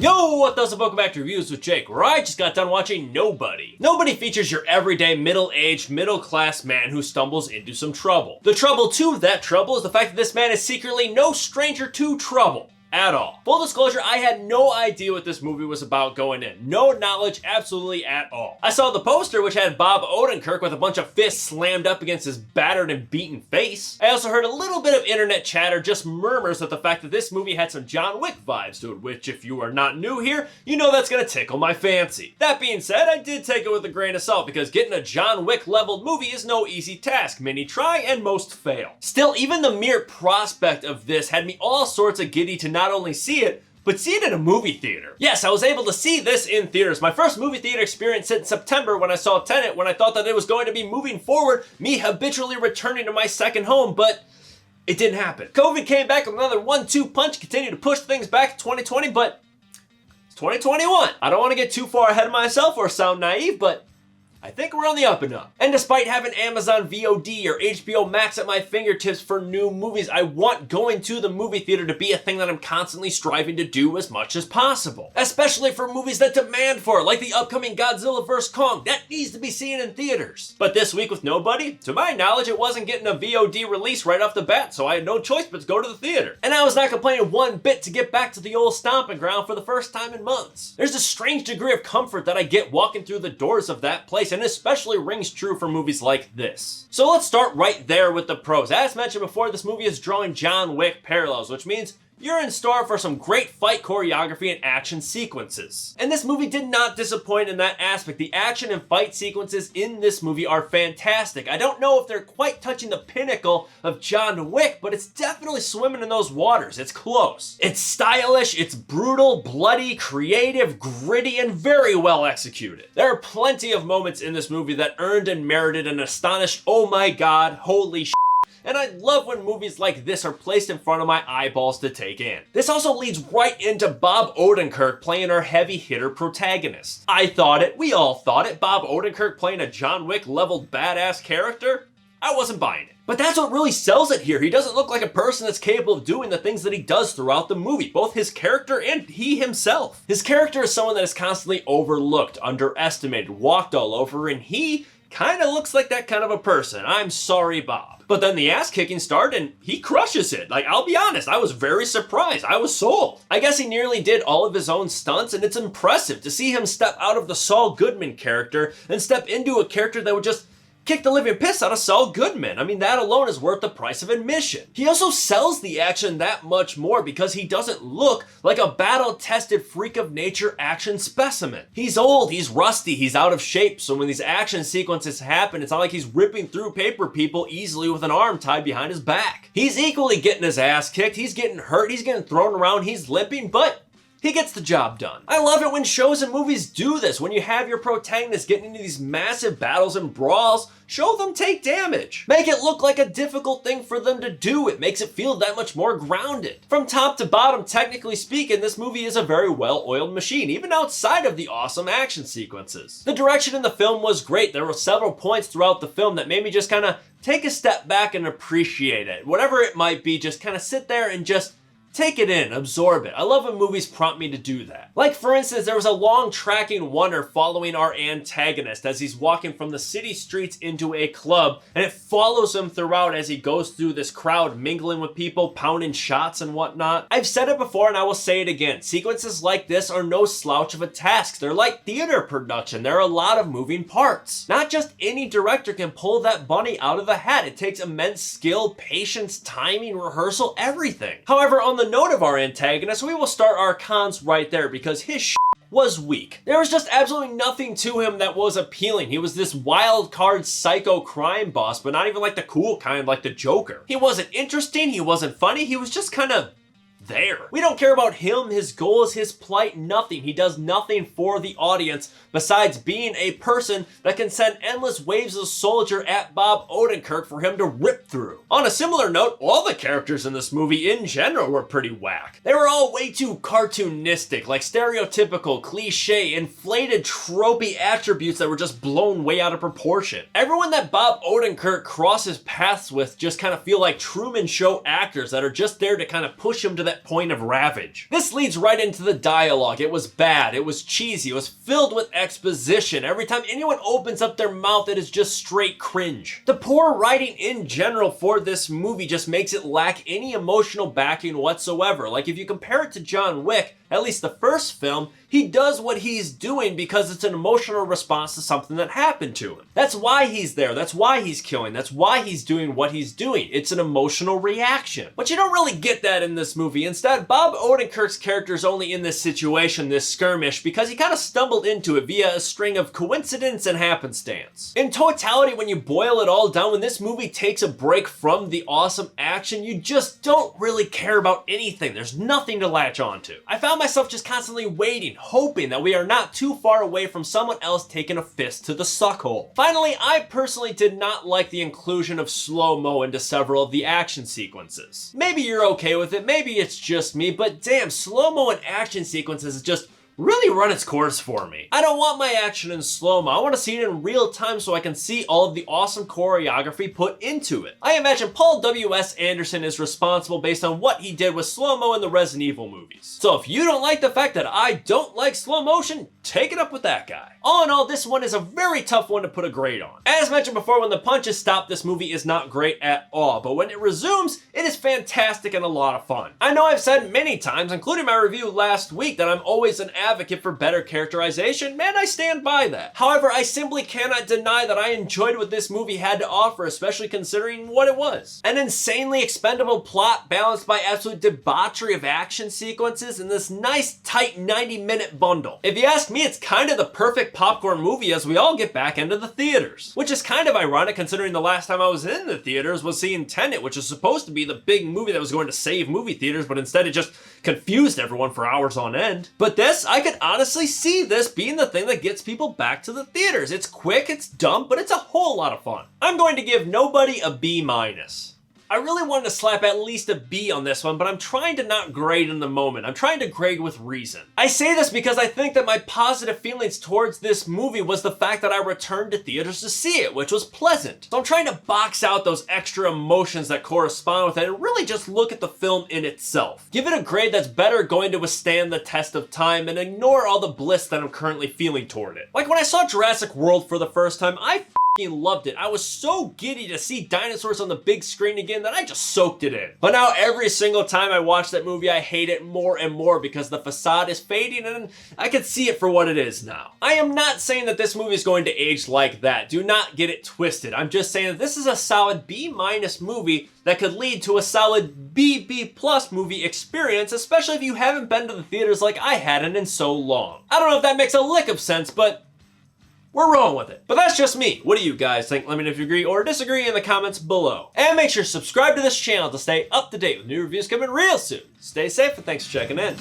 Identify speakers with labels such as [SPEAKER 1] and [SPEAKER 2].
[SPEAKER 1] Yo, what does up? Welcome back to Reviews with Jake, where I just got done watching Nobody. Nobody features your everyday middle-aged, middle-class man who stumbles into some trouble. The trouble to that trouble is the fact that this man is secretly no stranger to trouble. At all. Full disclosure, I had no idea what this movie was about going in. No knowledge absolutely at all. I saw the poster, which had Bob Odenkirk with a bunch of fists slammed up against his battered and beaten face. I also heard a little bit of internet chatter, just murmurs of the fact that this movie had some John Wick vibes to it, which if you are not new here, you know that's gonna tickle my fancy. That being said, I did take it with a grain of salt because getting a John Wick leveled movie is no easy task. Many try and most fail. Still, even the mere prospect of this had me all sorts of giddy to not only see it, but see it in a movie theater. Yes, I was able to see this in theaters. My first movie theater experience since September when I saw Tenet, when I thought that it was going to be moving forward, me habitually returning to my second home, but it didn't happen. COVID came back with another 1-2 punch, continued to push things back to 2020, but it's 2021. I don't want to get too far ahead of myself or sound naive, but I think we're on the up and up. And despite having Amazon VOD or HBO Max at my fingertips for new movies, I want going to the movie theater to be a thing that I'm constantly striving to do as much as possible. Especially for movies that demand for it, like the upcoming Godzilla vs. Kong. That needs to be seen in theaters. But this week with Nobody, to my knowledge, it wasn't getting a VOD release right off the bat, so I had no choice but to go to the theater. And I was not complaining one bit to get back to the old stomping ground for the first time in months. There's a strange degree of comfort that I get walking through the doors of that place, and especially rings true for movies like this. So let's start right there with the pros. As mentioned before, this movie is drawing John Wick parallels, which means you're in store for some great fight choreography and action sequences. And this movie did not disappoint in that aspect. The action and fight sequences in this movie are fantastic. I don't know if they're quite touching the pinnacle of John Wick, but it's definitely swimming in those waters. It's close. It's stylish, it's brutal, bloody, creative, gritty, and very well executed. There are plenty of moments in this movie that earned and merited an astonished, oh my god, holy shit. And I love when movies like this are placed in front of my eyeballs to take in. This also leads right into Bob Odenkirk playing our heavy hitter protagonist. I thought it, we all thought it, Bob Odenkirk playing a John Wick leveled badass character? I wasn't buying it. But that's what really sells it here. He doesn't look like a person that's capable of doing the things that he does throughout the movie, both his character and he himself. His character is someone that is constantly overlooked, underestimated, walked all over, and he kind of looks like that kind of a person. I'm sorry, Bob. But then the ass kicking started and he crushes it. Like, I'll be honest, I was very surprised. I was sold. I guess he nearly did all of his own stunts, and it's impressive to see him step out of the Saul Goodman character and step into a character that would just kick the living piss out of Saul Goodman. I mean, that alone is worth the price of admission. He also sells the action that much more because he doesn't look like a battle-tested freak of nature action specimen. He's old, he's rusty, he's out of shape, so when these action sequences happen, it's not like he's ripping through paper people easily with an arm tied behind his back. He's equally getting his ass kicked, he's getting hurt, he's getting thrown around, he's limping, but he gets the job done. I love it when shows and movies do this. When you have your protagonist getting into these massive battles and brawls, show them take damage. Make it look like a difficult thing for them to do. It makes it feel that much more grounded. From top to bottom, technically speaking, this movie is a very well-oiled machine, even outside of the awesome action sequences. The direction in the film was great. There were several points throughout the film that made me just kind of take a step back and appreciate it. Whatever it might be, just kind of sit there and just take it in, absorb it. I love when movies prompt me to do that. Like, for instance, there was a long tracking wonder following our antagonist as he's walking from the city streets into a club, and it follows him throughout as he goes through this crowd, mingling with people, pounding shots and whatnot. I've said it before and I will say it again. Sequences like this are no slouch of a task. They're like theater production. There are a lot of moving parts. Not just any director can pull that bunny out of the hat. It takes immense skill, patience, timing, rehearsal, everything. However, on the note of our antagonist, we will start our cons right there because his was weak. There was just absolutely nothing to him that was appealing. He was this wild card psycho crime boss, but not even like the cool kind like the Joker. He wasn't interesting, he wasn't funny, he was just kind of there. We don't care about him, his goals, his plight, nothing. He does nothing for the audience besides being a person that can send endless waves of soldier at Bob Odenkirk for him to rip through. On a similar note, all the characters in this movie in general were pretty whack. They were all way too cartoonistic, like stereotypical, cliche, inflated, tropey attributes that were just blown way out of proportion. Everyone that Bob Odenkirk crosses paths with just kind of feel like Truman Show actors that are just there to kind of push him to that set point of ravage. This leads right into the dialogue. It was bad, it was cheesy, it was filled with exposition. Every time anyone opens up their mouth, it is just straight cringe. The poor writing in general for this movie just makes it lack any emotional backing whatsoever. Like if you compare it to John Wick, at least the first film, he does what he's doing because it's an emotional response to something that happened to him. That's why he's there, that's why he's killing, that's why he's doing what he's doing. It's an emotional reaction. But you don't really get that in this movie. Instead, Bob Odenkirk's character is only in this situation, this skirmish, because he kind of stumbled into it via a string of coincidence and happenstance. In totality, when you boil it all down, when this movie takes a break from the awesome action, you just don't really care about anything. There's nothing to latch onto. I found myself just constantly waiting, hoping that we are not too far away from someone else taking a fist to the suckhole. Finally, I personally did not like the inclusion of slow-mo into several of the action sequences. Maybe you're okay with it, maybe it's just me, but damn, slow-mo in action sequences is just really run its course for me. I don't want my action in slow-mo. I want to see it in real time so I can see all of the awesome choreography put into it. I imagine Paul W.S. Anderson is responsible based on what he did with slow-mo in the Resident Evil movies. So if you don't like the fact that I don't like slow motion, take it up with that guy. All in all, this one is a very tough one to put a grade on. As mentioned before, when the punches stop, this movie is not great at all, but when it resumes, it is fantastic and a lot of fun. I know I've said many times, including my review last week, that I'm always an advocate for better characterization, and I stand by that. However, I simply cannot deny that I enjoyed what this movie had to offer, especially considering what it was. An insanely expendable plot balanced by absolute debauchery of action sequences in this nice, tight 90-minute bundle. If you ask me, it's kind of the perfect popcorn movie as we all get back into the theaters. Which is kind of ironic considering the last time I was in the theaters was seeing Tenet, which is supposed to be the big movie that was going to save movie theaters, but instead it just confused everyone for hours on end. But this, I could honestly see this being the thing that gets people back to the theaters. It's quick, it's dumb, but it's a whole lot of fun. I'm going to give Nobody a B-. I really wanted to slap at least a B on this one, but I'm trying to not grade in the moment. I'm trying to grade with reason. I say this because I think that my positive feelings towards this movie was the fact that I returned to theaters to see it, which was pleasant. So I'm trying to box out those extra emotions that correspond with it and really just look at the film in itself. Give it a grade that's better going to withstand the test of time and ignore all the bliss that I'm currently feeling toward it. Like when I saw Jurassic World for the first time, I loved it. I was so giddy to see dinosaurs on the big screen again that I just soaked it in. But now every single time I watch that movie, I hate it more and more because the facade is fading and I can see it for what it is now. I am not saying that this movie is going to age like that. Do not get it twisted. I'm just saying that this is a solid B- movie that could lead to a solid B+ movie experience, especially if you haven't been to the theaters like I hadn't in so long. I don't know if that makes a lick of sense, but we're rolling with it. But that's just me. What do you guys think? Let me know if you agree or disagree in the comments below. And make sure to subscribe to this channel to stay up to date with new reviews coming real soon. Stay safe and thanks for checking in.